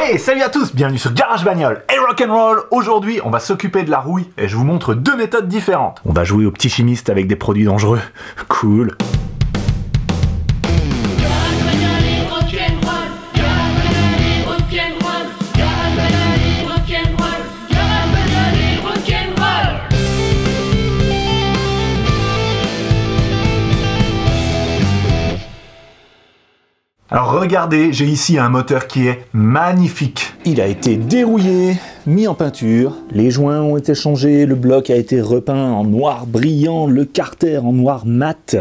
Hey, salut à tous, bienvenue sur Garage Bagnole et Rock'n'Roll. Aujourd'hui, on va s'occuper de la rouille et je vous montre deux méthodes différentes. On va jouer au petit chimiste avec des produits dangereux. Cool. Alors regardez, j'ai ici un moteur qui est magnifique. Il a été dérouillé, mis en peinture, les joints ont été changés, le bloc a été repeint en noir brillant, le carter en noir mat.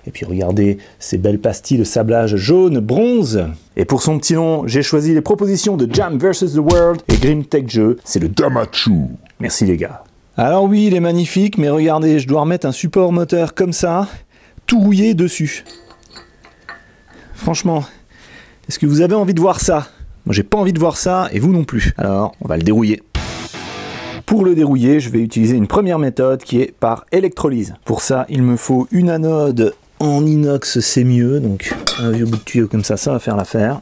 Et puis regardez ces belles pastilles de sablage jaune bronze. Et pour son petit nom, j'ai choisi les propositions de Jam vs The World et Grim Tech Jeux. C'est le Damachu. Merci les gars. Alors oui, il est magnifique, mais regardez, je dois remettre un support moteur comme ça, tout rouillé dessus. Franchement, est-ce que vous avez envie de voir ça? Moi j'ai pas envie de voir ça et vous non plus. Alors on va le dérouiller. Pour le dérouiller, je vais utiliser une première méthode qui est par électrolyse. Pour ça, il me faut une anode en inox, c'est mieux. Donc un vieux bout de tuyau comme ça va faire l'affaire.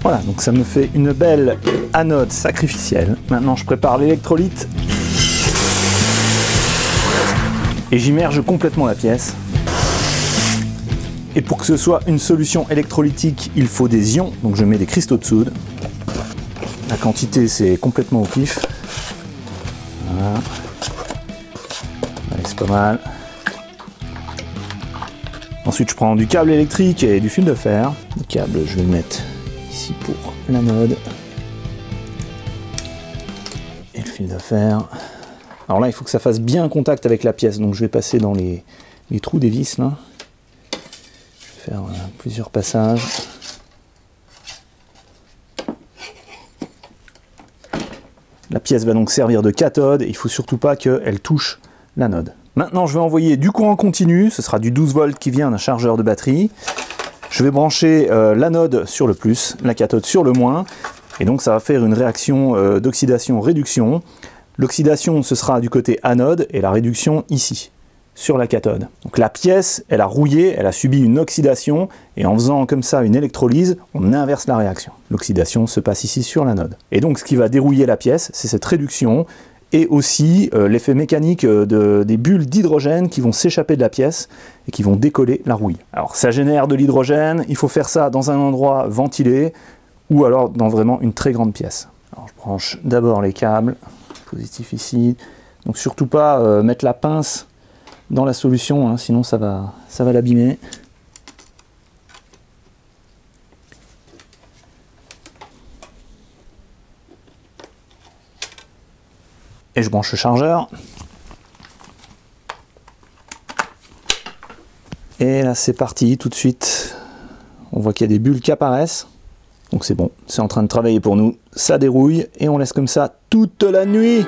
Voilà, donc ça me fait une belle anode sacrificielle. Maintenant, je prépare l'électrolyte et j'immerge complètement la pièce. Et pour que ce soit une solution électrolytique, il faut des ions, donc je mets des cristaux de soude. La quantité, c'est complètement au pif. Voilà. Allez, c'est pas mal. Ensuite, je prends du câble électrique et du fil de fer. Le câble, je vais le mettre ici pour l'anode et le fil de fer. Alors là, il faut que ça fasse bien contact avec la pièce, donc je vais passer dans les trous des vis là. Je vais faire plusieurs passages. La pièce va donc servir de cathode et il faut surtout pas qu'elle touche l'anode. Maintenant, je vais envoyer du courant continu, ce sera du 12 volts qui vient d'un chargeur de batterie. Je vais brancher l'anode sur le plus, la cathode sur le moins, et donc ça va faire une réaction d'oxydation-réduction. L'oxydation, ce sera du côté anode, et la réduction ici, sur la cathode. Donc la pièce, elle a rouillé, elle a subi une oxydation, et en faisant comme ça une électrolyse, on inverse la réaction. L'oxydation se passe ici sur l'anode. Et donc ce qui va dérouiller la pièce, c'est cette réduction, et aussi l'effet mécanique des bulles d'hydrogène qui vont s'échapper de la pièce et qui vont décoller la rouille. Alors ça génère de l'hydrogène, il faut faire ça dans un endroit ventilé ou alors dans vraiment une très grande pièce. Alors je branche d'abord les câbles, positif ici, donc surtout pas mettre la pince dans la solution, hein, sinon ça va l'abîmer. Et je branche le chargeur. Et là c'est parti, tout de suite. On voit qu'il y a des bulles qui apparaissent. Donc c'est bon, c'est en train de travailler pour nous. Ça dérouille et on laisse comme ça toute la nuit.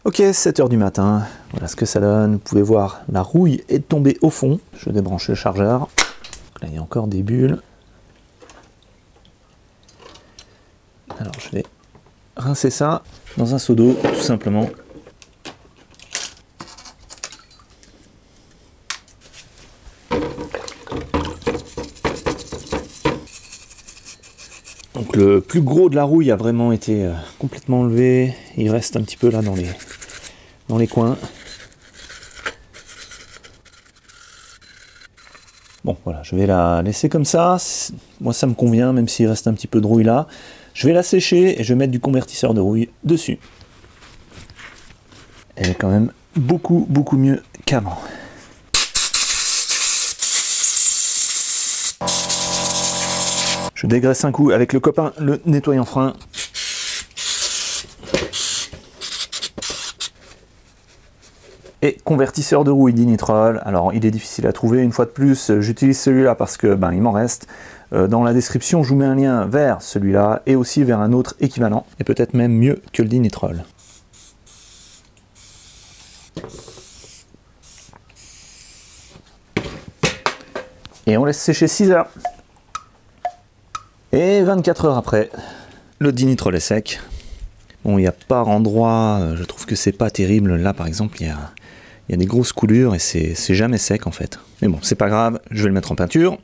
Ok, 7 h du matin, voilà ce que ça donne. Vous pouvez voir, la rouille est tombée au fond. Je vais débrancher le chargeur. Là, il y a encore des bulles. Alors, je vais rincer ça dans un seau d'eau, tout simplement. Donc le plus gros de la rouille a vraiment été complètement enlevé. Il reste un petit peu là dans les coins. Bon voilà, je vais la laisser comme ça. Moi ça me convient, même s'il reste un petit peu de rouille là. Je vais la sécher et je vais mettre du convertisseur de rouille dessus. Elle est quand même beaucoup mieux qu'avant. Je dégraisse un coup avec le copain, le nettoyant frein. Et convertisseur de rouille dinitrol. Alors il est difficile à trouver, une fois de plus, j'utilise celui-là parce que il m'en reste. Dans la description, je vous mets un lien vers celui-là et aussi vers un autre équivalent, et peut-être même mieux que le dinitrol. Et on laisse sécher 6 heures. Et 24 heures après, le dinitrol est sec. Bon, il n'y a pas endroit, je trouve que c'est pas terrible. Là, par exemple, il y a des grosses coulures et c'est jamais sec en fait. Mais bon, c'est pas grave, je vais le mettre en peinture.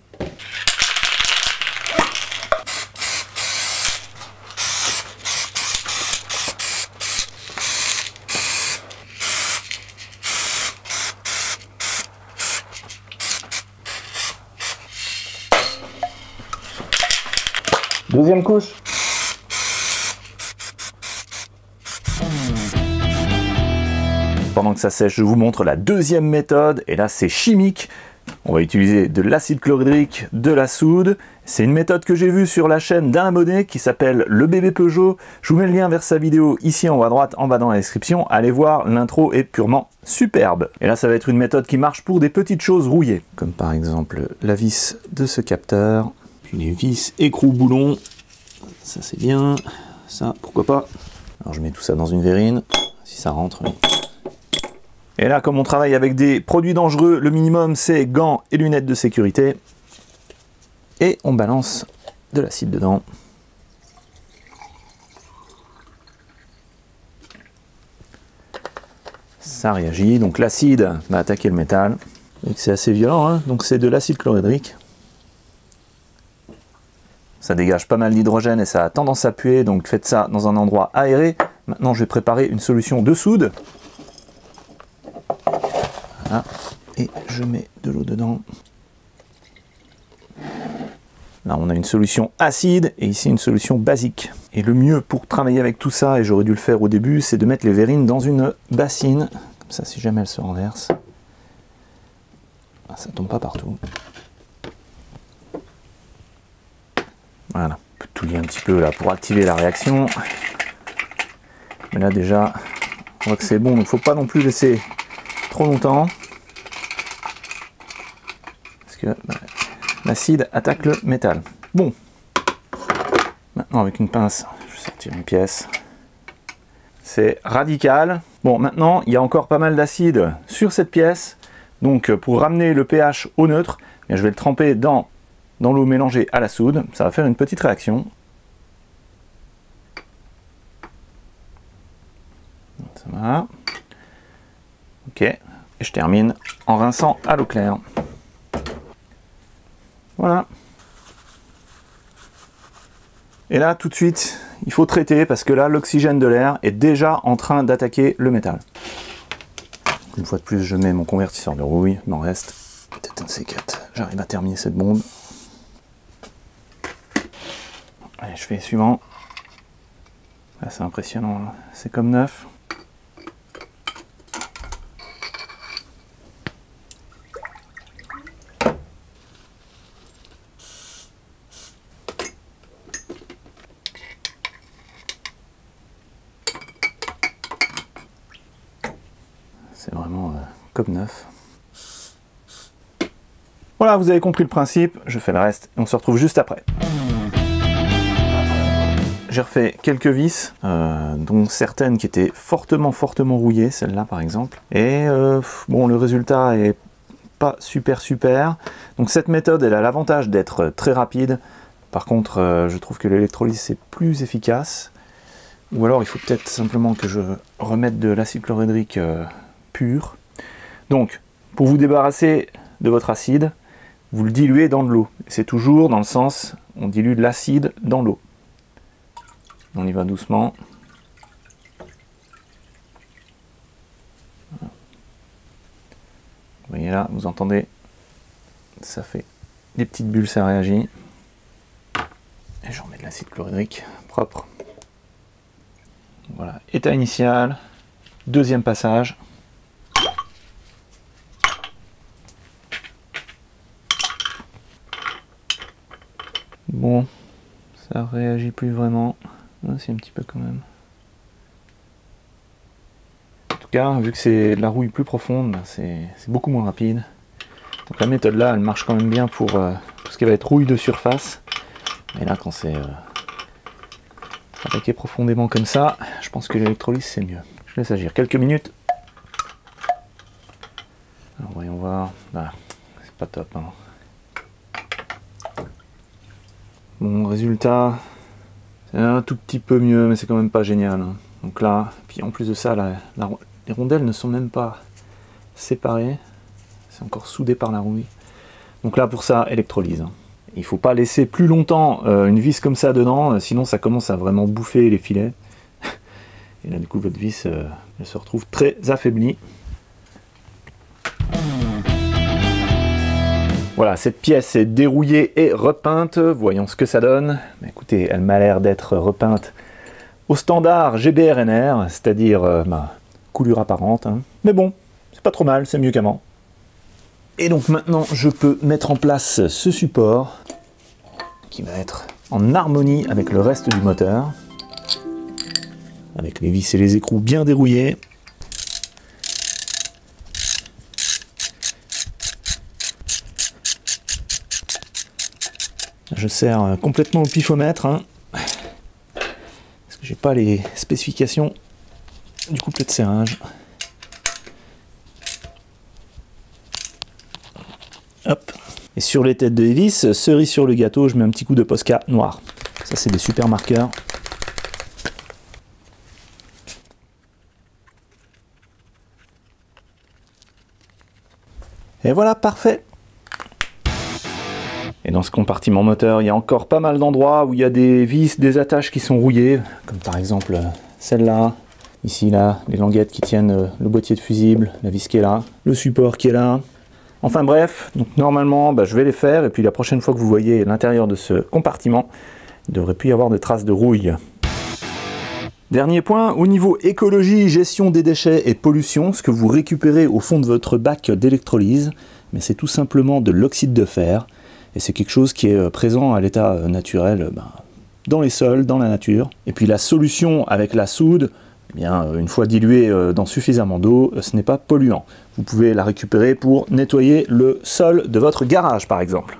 Deuxième couche. Pendant que ça sèche, je vous montre la deuxième méthode, et là c'est chimique. On va utiliser de l'acide chlorhydrique, de la soude. C'est une méthode que j'ai vue sur la chaîne d'un abonné qui s'appelle Le Bébé Peugeot. Je vous mets le lien vers sa vidéo ici en haut à droite, en bas dans la description. Allez voir, l'intro est purement superbe. Et là ça va être une méthode qui marche pour des petites choses rouillées, comme par exemple la vis de ce capteur. Puis les vis écrou-boulons, ça c'est bien, ça pourquoi pas. Alors je mets tout ça dans une verrine, si ça rentre. Et là, comme on travaille avec des produits dangereux, le minimum c'est gants et lunettes de sécurité. Et on balance de l'acide dedans. Ça réagit, donc l'acide va attaquer le métal. C'est assez violent, hein, donc c'est de l'acide chlorhydrique. Ça dégage pas mal d'hydrogène et ça a tendance à puer, donc faites ça dans un endroit aéré. Maintenant, je vais préparer une solution de soude. Voilà. Et je mets de l'eau dedans. Là, on a une solution acide et ici une solution basique. Et le mieux pour travailler avec tout ça, et j'aurais dû le faire au début, c'est de mettre les verrines dans une bassine. Comme ça, si jamais elles se renversent, ça tombe pas partout. Voilà, on peut tout lier un petit peu là pour activer la réaction. Mais là déjà, on voit que c'est bon, donc il ne faut pas non plus laisser trop longtemps. Parce que l'acide attaque le métal. Bon, maintenant avec une pince, je vais sortir une pièce. C'est radical. Bon, maintenant, il y a encore pas mal d'acide sur cette pièce. Donc pour ramener le pH au neutre, je vais le tremper dans l'eau mélangée à la soude, ça va faire une petite réaction. Ça va. Ok, et je termine en rinçant à l'eau claire. Voilà. Et là, tout de suite, il faut traiter parce que là, l'oxygène de l'air est déjà en train d'attaquer le métal. Une fois de plus, je mets mon convertisseur de rouille, il m'en reste peut-être un de ces 4. J'arrive à terminer cette bombe. Allez, je fais le suivant. Là, c'est impressionnant, c'est comme neuf. C'est vraiment comme neuf. Voilà, vous avez compris le principe, je fais le reste et on se retrouve juste après. j'ai refait quelques vis, dont certaines qui étaient fortement rouillées, celle-là par exemple. Et bon, le résultat est pas super. Donc cette méthode, elle a l'avantage d'être très rapide. Par contre, je trouve que l'électrolyse c'est plus efficace. Ou alors il faut peut-être simplement que je remette de l'acide chlorhydrique pur. Donc, pour vous débarrasser de votre acide, vous le diluez dans de l'eau. C'est toujours dans le sens, on dilue de l'acide dans l'eau. On y va doucement. Vous voyez là, vous entendez, ça fait des petites bulles, ça réagit. Et je remets de l'acide chlorhydrique propre. Voilà, état initial, deuxième passage. Bon, ça réagit plus vraiment. C'est un petit peu quand même. En tout cas, vu que c'est de la rouille plus profonde, c'est beaucoup moins rapide. Donc la méthode là, elle marche quand même bien pour tout ce qui va être rouille de surface. Mais là, quand c'est attaqué profondément comme ça, je pense que l'électrolyse c'est mieux. Je laisse agir quelques minutes. Alors voyons voir. Ah, c'est pas top. Hein. Bon, résultat, c'est un tout petit peu mieux, mais c'est quand même pas génial. Hein. Donc là, puis en plus de ça, les rondelles ne sont même pas séparées. C'est encore soudé par la rouille. Donc là, pour ça, électrolyse. Hein. Il ne faut pas laisser plus longtemps une vis comme ça dedans, sinon ça commence à vraiment bouffer les filets. Et là, du coup, votre vis, elle se retrouve très affaiblie. Voilà, cette pièce est dérouillée et repeinte. Voyons ce que ça donne. Écoutez, elle m'a l'air d'être repeinte au standard GBRNR, c'est-à-dire coulure apparente. Hein. Mais bon, c'est pas trop mal, c'est mieux qu'avant. Et donc maintenant, je peux mettre en place ce support qui va être en harmonie avec le reste du moteur, avec les vis et les écrous bien dérouillés. Je sers complètement au pifomètre, hein, parce que j'ai pas les spécifications du couplet de serrage. Hop. Et sur les têtes de vis, cerise sur le gâteau, je mets un petit coup de Posca noir. Ça, c'est des super marqueurs. Et voilà, parfait. Et dans ce compartiment moteur, il y a encore pas mal d'endroits où il y a des vis, des attaches qui sont rouillées, comme par exemple celle-là, ici, là, les languettes qui tiennent le boîtier de fusible, la vis qui est là, le support qui est là. Enfin bref, donc normalement, je vais les faire, et puis la prochaine fois que vous voyez l'intérieur de ce compartiment, il ne devrait plus y avoir de traces de rouille. Dernier point, au niveau écologie, gestion des déchets et pollution, ce que vous récupérez au fond de votre bac d'électrolyse, mais c'est tout simplement de l'oxyde de fer. Et c'est quelque chose qui est présent à l'état naturel dans les sols, dans la nature. Et puis la solution avec la soude, eh bien, une fois diluée dans suffisamment d'eau, ce n'est pas polluant. Vous pouvez la récupérer pour nettoyer le sol de votre garage par exemple.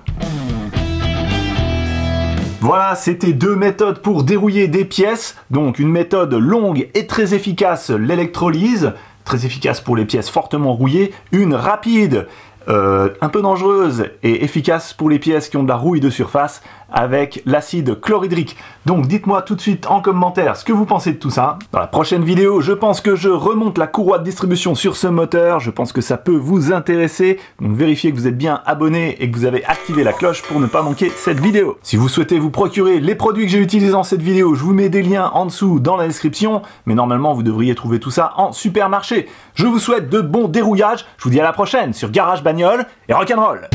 Voilà, c'était deux méthodes pour dérouiller des pièces. Donc une méthode longue et très efficace, l'électrolyse, très efficace pour les pièces fortement rouillées. Une rapide, un peu dangereuse et efficace pour les pièces qui ont de la rouille de surface avec l'acide chlorhydrique. Donc dites-moi tout de suite en commentaire ce que vous pensez de tout ça. Dans la prochaine vidéo, je pense que je remonte la courroie de distribution sur ce moteur. Je pense que ça peut vous intéresser. Donc vérifiez que vous êtes bien abonné et que vous avez activé la cloche pour ne pas manquer cette vidéo. Si vous souhaitez vous procurer les produits que j'ai utilisés dans cette vidéo, je vous mets des liens en dessous dans la description. Mais normalement, vous devriez trouver tout ça en supermarché. Je vous souhaite de bons dérouillages. Je vous dis à la prochaine sur Garage Bagnole et Rock'n'Roll.